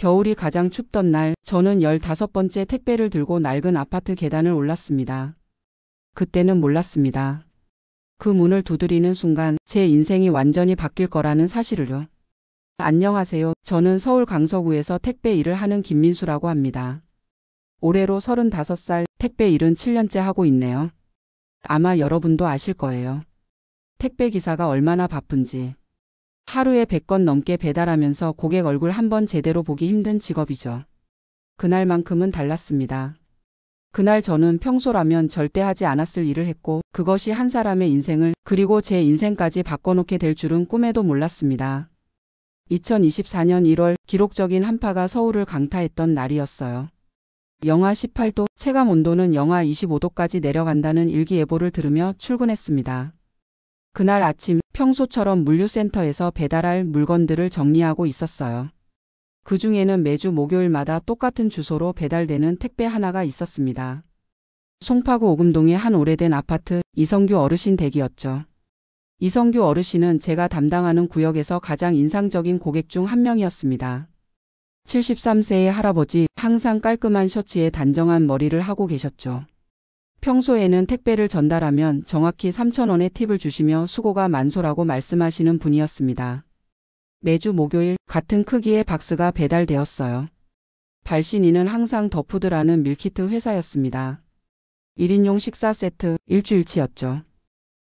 겨울이 가장 춥던 날, 저는 15번째 택배를 들고 낡은 아파트 계단을 올랐습니다. 그때는 몰랐습니다. 그 문을 두드리는 순간 제 인생이 완전히 바뀔 거라는 사실을요. 안녕하세요. 저는 서울 강서구에서 택배 일을 하는 김민수라고 합니다. 올해로 35살, 택배 일은 7년째 하고 있네요. 아마 여러분도 아실 거예요. 택배 기사가 얼마나 바쁜지. 하루에 100건 넘게 배달하면서 고객 얼굴 한번 제대로 보기 힘든 직업이죠. 그날만큼은 달랐습니다. 그날 저는 평소라면 절대 하지 않았을 일을 했고 그것이 한 사람의 인생을 그리고 제 인생까지 바꿔놓게 될 줄은 꿈에도 몰랐습니다. 2024년 1월 기록적인 한파가 서울을 강타했던 날이었어요. 영하 18도, 체감 온도는 영하 25도까지 내려간다는 일기예보를 들으며 출근했습니다. 그날 아침 평소처럼 물류센터에서 배달할 물건들을 정리하고 있었어요. 그 중에는 매주 목요일마다 똑같은 주소로 배달되는 택배 하나가 있었습니다. 송파구 오금동의 한 오래된 아파트 이성규 어르신 댁이었죠. 이성규 어르신은 제가 담당하는 구역에서 가장 인상적인 고객 중 한 명이었습니다. 73세의 할아버지, 항상 깔끔한 셔츠에 단정한 머리를 하고 계셨죠. 평소에는 택배를 전달하면 정확히 3,000원의 팁을 주시며 수고가 만소라고 말씀하시는 분이었습니다. 매주 목요일 같은 크기의 박스가 배달되었어요. 발신인은 항상 더푸드라는 밀키트 회사였습니다. 1인용 식사 세트, 일주일치였죠.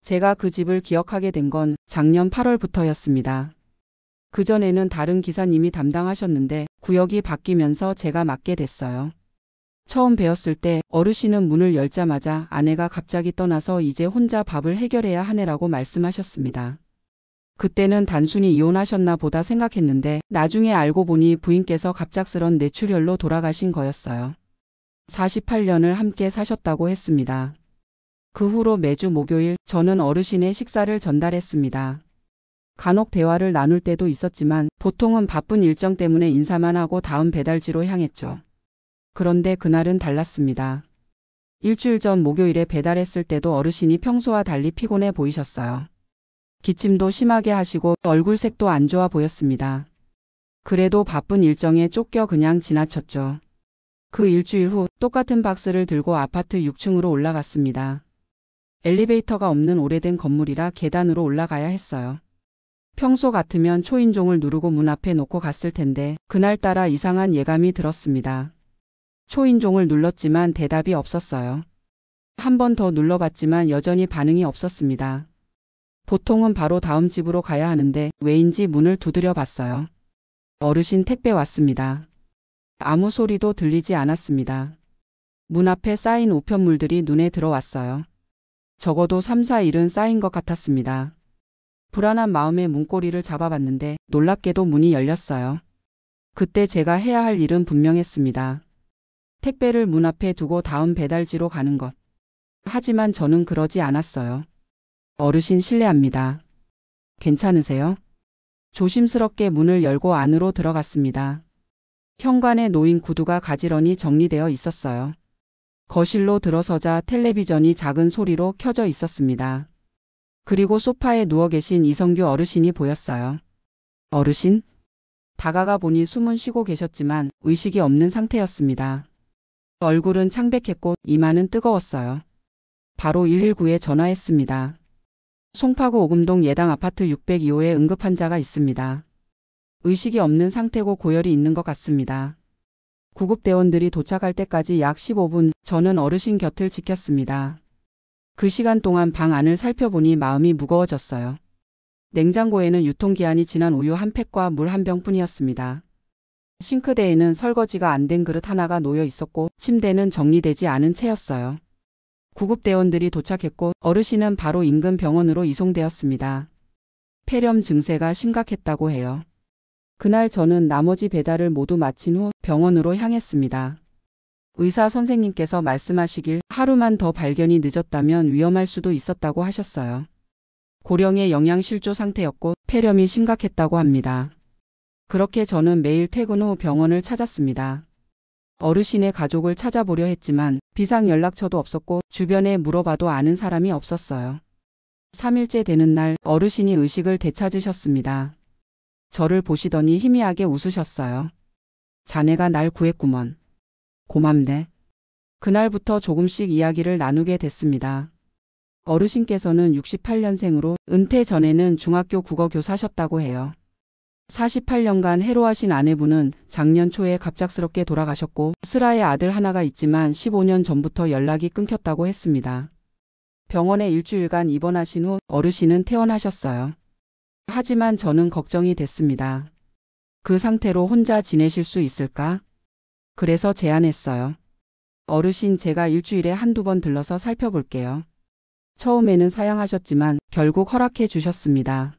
제가 그 집을 기억하게 된 건 작년 8월부터였습니다. 그전에는 다른 기사님이 담당하셨는데 구역이 바뀌면서 제가 맡게 됐어요. 처음 뵈었을 때 어르신은 문을 열자마자 아내가 갑자기 떠나서 이제 혼자 밥을 해결해야 하네라고 말씀하셨습니다. 그때는 단순히 이혼하셨나 보다 생각했는데 나중에 알고 보니 부인께서 갑작스런 뇌출혈로 돌아가신 거였어요. 48년을 함께 사셨다고 했습니다. 그 후로 매주 목요일 저는 어르신의 식사를 전달했습니다. 간혹 대화를 나눌 때도 있었지만 보통은 바쁜 일정 때문에 인사만 하고 다음 배달지로 향했죠. 그런데 그날은 달랐습니다. 일주일 전 목요일에 배달했을 때도 어르신이 평소와 달리 피곤해 보이셨어요. 기침도 심하게 하시고 얼굴색도 안 좋아 보였습니다. 그래도 바쁜 일정에 쫓겨 그냥 지나쳤죠. 그 일주일 후 똑같은 박스를 들고 아파트 6층으로 올라갔습니다. 엘리베이터가 없는 오래된 건물이라 계단으로 올라가야 했어요. 평소 같으면 초인종을 누르고 문 앞에 놓고 갔을 텐데 그날따라 이상한 예감이 들었습니다. 초인종을 눌렀지만 대답이 없었어요. 한 번 더 눌러봤지만 여전히 반응이 없었습니다. 보통은 바로 다음 집으로 가야 하는데 왜인지 문을 두드려 봤어요. 어르신 택배 왔습니다. 아무 소리도 들리지 않았습니다. 문 앞에 쌓인 우편물들이 눈에 들어왔어요. 적어도 3, 4일은 쌓인 것 같았습니다. 불안한 마음에 문고리를 잡아봤는데 놀랍게도 문이 열렸어요. 그때 제가 해야 할 일은 분명했습니다. 택배를 문 앞에 두고 다음 배달지로 가는 것. 하지만 저는 그러지 않았어요. 어르신 실례합니다. 괜찮으세요? 조심스럽게 문을 열고 안으로 들어갔습니다. 현관에 놓인 구두가 가지런히 정리되어 있었어요. 거실로 들어서자 텔레비전이 작은 소리로 켜져 있었습니다. 그리고 소파에 누워 계신 이성규 어르신이 보였어요. 어르신? 다가가 보니 숨은 쉬고 계셨지만 의식이 없는 상태였습니다. 얼굴은 창백했고 이마는 뜨거웠어요. 바로 119에 전화했습니다. 송파구 오금동 예당 아파트 602호에 응급환자가 있습니다. 의식이 없는 상태고 고열이 있는 것 같습니다. 구급대원들이 도착할 때까지 약 15분 저는 어르신 곁을 지켰습니다. 그 시간 동안 방 안을 살펴보니 마음이 무거워졌어요. 냉장고에는 유통기한이 지난 우유 한 팩과 물 한 병뿐이었습니다. 싱크대에는 설거지가 안 된 그릇 하나가 놓여 있었고 침대는 정리되지 않은 채였어요. 구급대원들이 도착했고 어르신은 바로 인근 병원으로 이송되었습니다. 폐렴 증세가 심각했다고 해요. 그날 저는 나머지 배달을 모두 마친 후 병원으로 향했습니다. 의사 선생님께서 말씀하시길 하루만 더 발견이 늦었다면 위험할 수도 있었다고 하셨어요. 고령의 영양실조 상태였고 폐렴이 심각했다고 합니다. 그렇게 저는 매일 퇴근 후 병원을 찾았습니다. 어르신의 가족을 찾아보려 했지만 비상 연락처도 없었고 주변에 물어봐도 아는 사람이 없었어요. 3일째 되는 날 어르신이 의식을 되찾으셨습니다. 저를 보시더니 희미하게 웃으셨어요. 자네가 날 구했구먼. 고맙네. 그날부터 조금씩 이야기를 나누게 됐습니다. 어르신께서는 68년생으로 은퇴 전에는 중학교 국어 교사셨다고 해요. 48년간 해로하신 아내분은 작년 초에 갑작스럽게 돌아가셨고 슬아의 아들 하나가 있지만 15년 전부터 연락이 끊겼다고 했습니다. 병원에 일주일간 입원하신 후 어르신은 퇴원하셨어요. 하지만 저는 걱정이 됐습니다. 그 상태로 혼자 지내실 수 있을까? 그래서 제안했어요. 어르신, 제가 일주일에 한두 번 들러서 살펴볼게요. 처음에는 사양하셨지만 결국 허락해 주셨습니다.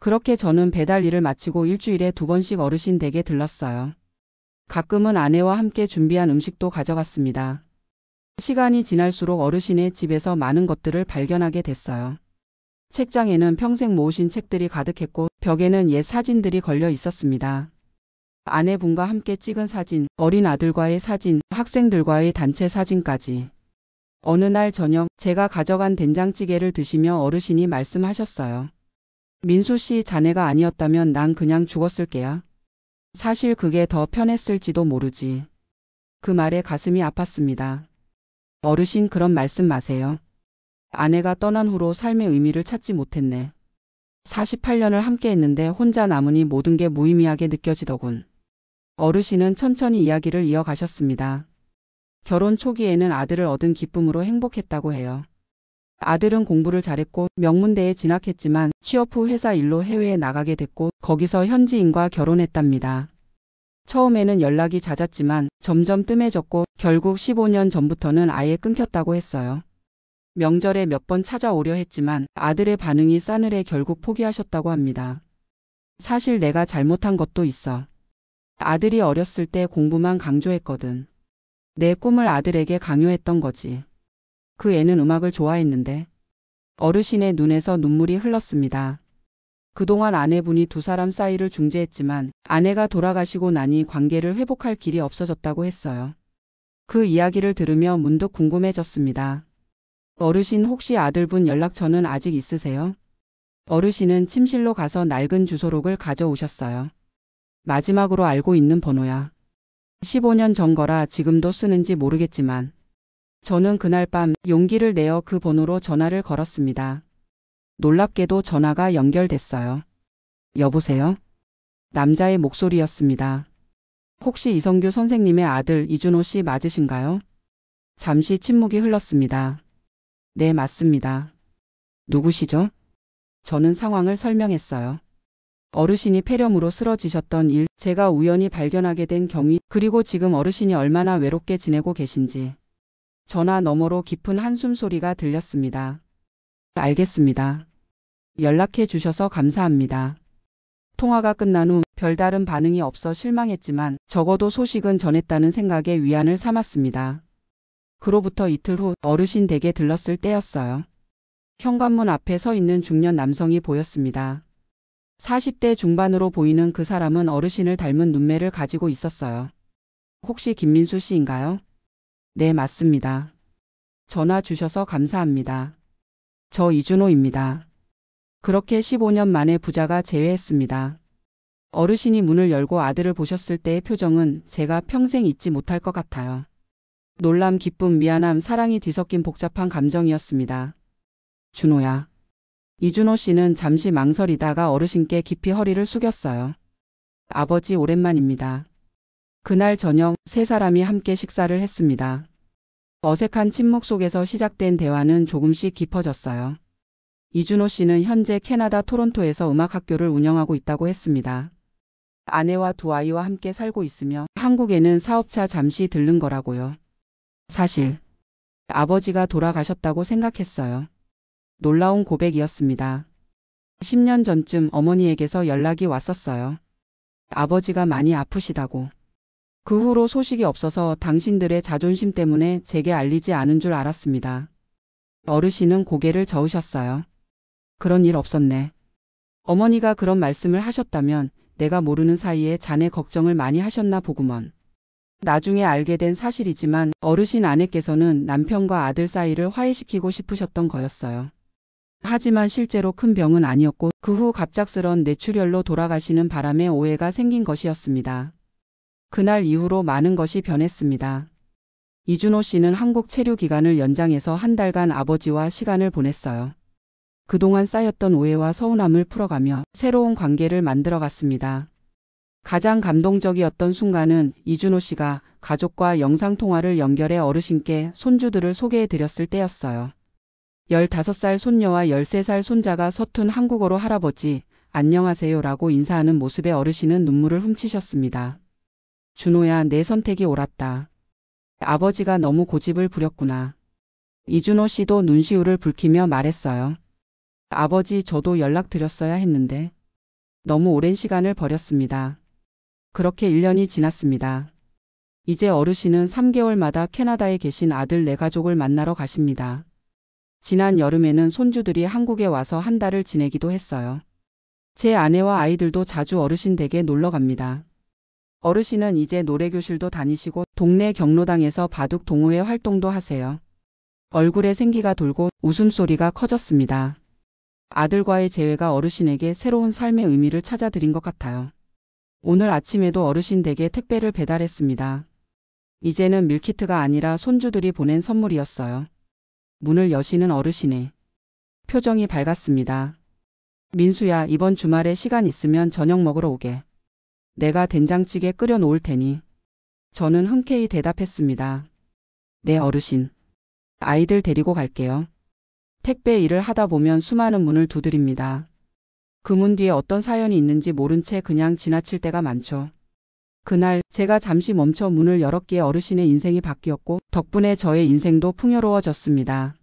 그렇게 저는 배달 일을 마치고 일주일에 2번씩 어르신 댁에 들렀어요. 가끔은 아내와 함께 준비한 음식도 가져갔습니다. 시간이 지날수록 어르신의 집에서 많은 것들을 발견하게 됐어요. 책장에는 평생 모으신 책들이 가득했고 벽에는 옛 사진들이 걸려 있었습니다. 아내분과 함께 찍은 사진, 어린 아들과의 사진, 학생들과의 단체 사진까지. 어느 날 저녁 제가 가져간 된장찌개를 드시며 어르신이 말씀하셨어요. 민수 씨, 자네가 아니었다면 난 그냥 죽었을게야. 사실 그게 더 편했을지도 모르지. 그 말에 가슴이 아팠습니다. 어르신, 그런 말씀 마세요. 아내가 떠난 후로 삶의 의미를 찾지 못했네. 48년을 함께 했는데 혼자 남으니 모든 게 무의미하게 느껴지더군. 어르신은 천천히 이야기를 이어가셨습니다. 결혼 초기에는 아들을 얻은 기쁨으로 행복했다고 해요. 아들은 공부를 잘했고 명문대에 진학했지만 취업 후 회사 일로 해외에 나가게 됐고 거기서 현지인과 결혼했답니다. 처음에는 연락이 잦았지만 점점 뜸해졌고 결국 15년 전부터는 아예 끊겼다고 했어요. 명절에 몇 번 찾아오려 했지만 아들의 반응이 싸늘해 결국 포기하셨다고 합니다. 사실 내가 잘못한 것도 있어. 아들이 어렸을 때 공부만 강조했거든. 내 꿈을 아들에게 강요했던 거지. 그 애는 음악을 좋아했는데. 어르신의 눈에서 눈물이 흘렀습니다. 그동안 아내분이 두 사람 사이를 중재했지만 아내가 돌아가시고 나니 관계를 회복할 길이 없어졌다고 했어요. 그 이야기를 들으며 문득 궁금해졌습니다. 어르신, 혹시 아들분 연락처는 아직 있으세요? 어르신은 침실로 가서 낡은 주소록을 가져오셨어요. 마지막으로 알고 있는 번호야. 15년 전 거라 지금도 쓰는지 모르겠지만 저는 그날 밤 용기를 내어 그 번호로 전화를 걸었습니다. 놀랍게도 전화가 연결됐어요. 여보세요? 남자의 목소리였습니다. 혹시 이성규 선생님의 아들 이준호 씨 맞으신가요? 잠시 침묵이 흘렀습니다. 네, 맞습니다. 누구시죠? 저는 상황을 설명했어요. 어르신이 폐렴으로 쓰러지셨던 일, 제가 우연히 발견하게 된 경위, 그리고 지금 어르신이 얼마나 외롭게 지내고 계신지. 전화 너머로 깊은 한숨 소리가 들렸습니다. 알겠습니다. 연락해 주셔서 감사합니다. 통화가 끝난 후 별다른 반응이 없어 실망했지만 적어도 소식은 전했다는 생각에 위안을 삼았습니다. 그로부터 이틀 후 어르신 댁에 들렀을 때였어요. 현관문 앞에 서 있는 중년 남성이 보였습니다. 40대 중반으로 보이는 그 사람은 어르신을 닮은 눈매를 가지고 있었어요. 혹시 김민수 씨인가요? 네, 맞습니다. 전화 주셔서 감사합니다. 저 이준호입니다. 그렇게 15년 만에 부자가 재회했습니다. 어르신이 문을 열고 아들을 보셨을 때의 표정은 제가 평생 잊지 못할 것 같아요. 놀람, 기쁨, 미안함, 사랑이 뒤섞인 복잡한 감정이었습니다. 준호야. 이준호 씨는 잠시 망설이다가 어르신께 깊이 허리를 숙였어요. 아버지, 오랜만입니다. 그날 저녁 세 사람이 함께 식사를 했습니다. 어색한 침묵 속에서 시작된 대화는 조금씩 깊어졌어요. 이준호 씨는 현재 캐나다 토론토에서 음악학교를 운영하고 있다고 했습니다. 아내와 두 아이와 함께 살고 있으며 한국에는 사업차 잠시 들른 거라고요. 사실 아버지가 돌아가셨다고 생각했어요. 놀라운 고백이었습니다. 10년 전쯤 어머니에게서 연락이 왔었어요. 아버지가 많이 아프시다고. 그 후로 소식이 없어서 당신들의 자존심 때문에 제게 알리지 않은 줄 알았습니다. 어르신은 고개를 저으셨어요. 그런 일 없었네. 어머니가 그런 말씀을 하셨다면 내가 모르는 사이에 자네 걱정을 많이 하셨나 보구먼. 나중에 알게 된 사실이지만 어르신 아내께서는 남편과 아들 사이를 화해시키고 싶으셨던 거였어요. 하지만 실제로 큰 병은 아니었고 그 후 갑작스런 뇌출혈로 돌아가시는 바람에 오해가 생긴 것이었습니다. 그날 이후로 많은 것이 변했습니다. 이준호 씨는 한국 체류 기간을 연장해서 한 달간 아버지와 시간을 보냈어요. 그동안 쌓였던 오해와 서운함을 풀어가며 새로운 관계를 만들어갔습니다. 가장 감동적이었던 순간은 이준호 씨가 가족과 영상통화를 연결해 어르신께 손주들을 소개해드렸을 때였어요. 15살 손녀와 13살 손자가 서툰 한국어로 할아버지, 안녕하세요라고 인사하는 모습에 어르신은 눈물을 훔치셨습니다. 준호야, 내 선택이 옳았다. 아버지가 너무 고집을 부렸구나. 이준호 씨도 눈시울을 붉히며 말했어요. 아버지, 저도 연락드렸어야 했는데. 너무 오랜 시간을 버렸습니다. 그렇게 1년이 지났습니다. 이제 어르신은 3개월마다 캐나다에 계신 아들 네 가족을 만나러 가십니다. 지난 여름에는 손주들이 한국에 와서 한 달을 지내기도 했어요. 제 아내와 아이들도 자주 어르신 댁에 놀러 갑니다. 어르신은 이제 노래교실도 다니시고 동네 경로당에서 바둑 동호회 활동도 하세요. 얼굴에 생기가 돌고 웃음소리가 커졌습니다. 아들과의 재회가 어르신에게 새로운 삶의 의미를 찾아드린 것 같아요. 오늘 아침에도 어르신 댁에 택배를 배달했습니다. 이제는 밀키트가 아니라 손주들이 보낸 선물이었어요. 문을 여시는 어르신의 표정이 밝았습니다. 민수야, 이번 주말에 시간 있으면 저녁 먹으러 오게. 내가 된장찌개 끓여 놓을 테니. 저는 흔쾌히 대답했습니다. 네, 어르신. 아이들 데리고 갈게요. 택배 일을 하다 보면 수많은 문을 두드립니다. 그 문 뒤에 어떤 사연이 있는지 모른 채 그냥 지나칠 때가 많죠. 그날 제가 잠시 멈춰 문을 열었기에 어르신의 인생이 바뀌었고 덕분에 저의 인생도 풍요로워졌습니다.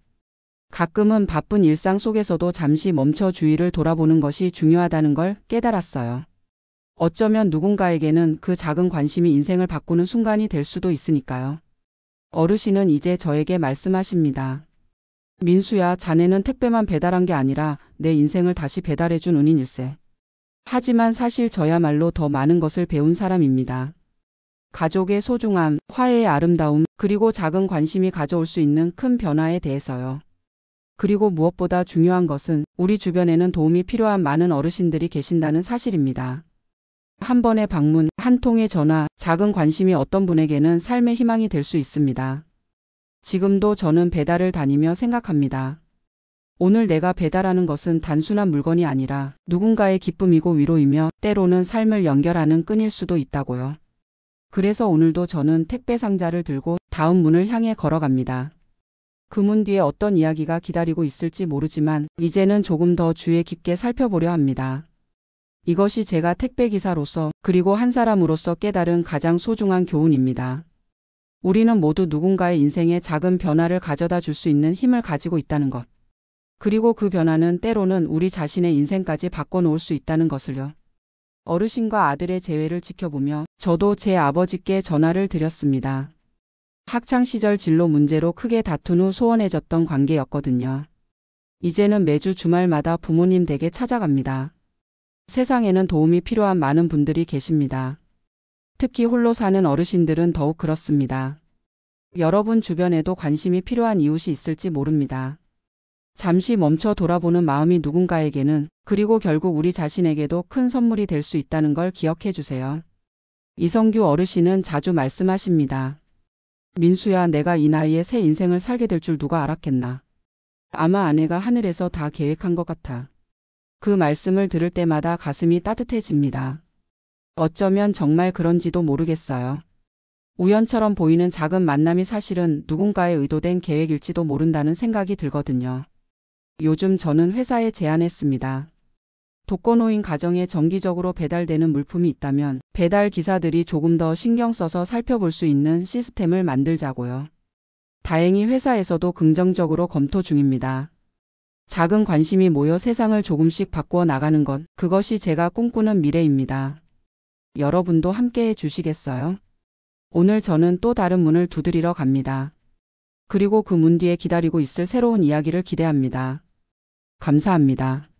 가끔은 바쁜 일상 속에서도 잠시 멈춰 주위를 돌아보는 것이 중요하다는 걸 깨달았어요. 어쩌면 누군가에게는 그 작은 관심이 인생을 바꾸는 순간이 될 수도 있으니까요. 어르신은 이제 저에게 말씀하십니다. 민수야, 자네는 택배만 배달한 게 아니라 내 인생을 다시 배달해준 은인일세. 하지만 사실 저야말로 더 많은 것을 배운 사람입니다. 가족의 소중함, 화해의 아름다움, 그리고 작은 관심이 가져올 수 있는 큰 변화에 대해서요. 그리고 무엇보다 중요한 것은 우리 주변에는 도움이 필요한 많은 어르신들이 계신다는 사실입니다. 한 번의 방문, 한 통의 전화, 작은 관심이 어떤 분에게는 삶의 희망이 될 수 있습니다. 지금도 저는 배달을 다니며 생각합니다. 오늘 내가 배달하는 것은 단순한 물건이 아니라 누군가의 기쁨이고 위로이며 때로는 삶을 연결하는 끈일 수도 있다고요. 그래서 오늘도 저는 택배 상자를 들고 다음 문을 향해 걸어갑니다. 그 문 뒤에 어떤 이야기가 기다리고 있을지 모르지만 이제는 조금 더 주의 깊게 살펴보려 합니다. 이것이 제가 택배기사로서 그리고 한 사람으로서 깨달은 가장 소중한 교훈입니다. 우리는 모두 누군가의 인생에 작은 변화를 가져다 줄 수 있는 힘을 가지고 있다는 것. 그리고 그 변화는 때로는 우리 자신의 인생까지 바꿔놓을 수 있다는 것을요. 어르신과 아들의 재회를 지켜보며 저도 제 아버지께 전화를 드렸습니다. 학창시절 진로 문제로 크게 다툰 후 소원해졌던 관계였거든요. 이제는 매주 주말마다 부모님 댁에 찾아갑니다. 세상에는 도움이 필요한 많은 분들이 계십니다. 특히 홀로 사는 어르신들은 더욱 그렇습니다. 여러분 주변에도 관심이 필요한 이웃이 있을지 모릅니다. 잠시 멈춰 돌아보는 마음이 누군가에게는 그리고 결국 우리 자신에게도 큰 선물이 될 수 있다는 걸 기억해 주세요. 이성규 어르신은 자주 말씀하십니다. 민수야, 내가 이 나이에 새 인생을 살게 될 줄 누가 알았겠나. 아마 아내가 하늘에서 다 계획한 것 같아. 그 말씀을 들을 때마다 가슴이 따뜻해집니다. 어쩌면 정말 그런지도 모르겠어요. 우연처럼 보이는 작은 만남이 사실은 누군가의 의도된 계획일지도 모른다는 생각이 들거든요. 요즘 저는 회사에 제안했습니다. 독거노인 가정에 정기적으로 배달되는 물품이 있다면 배달 기사들이 조금 더 신경 써서 살펴볼 수 있는 시스템을 만들자고요. 다행히 회사에서도 긍정적으로 검토 중입니다. 작은 관심이 모여 세상을 조금씩 바꾸어 나가는 것, 그것이 제가 꿈꾸는 미래입니다. 여러분도 함께해 주시겠어요? 오늘 저는 또 다른 문을 두드리러 갑니다. 그리고 그 문 뒤에 기다리고 있을 새로운 이야기를 기대합니다. 감사합니다.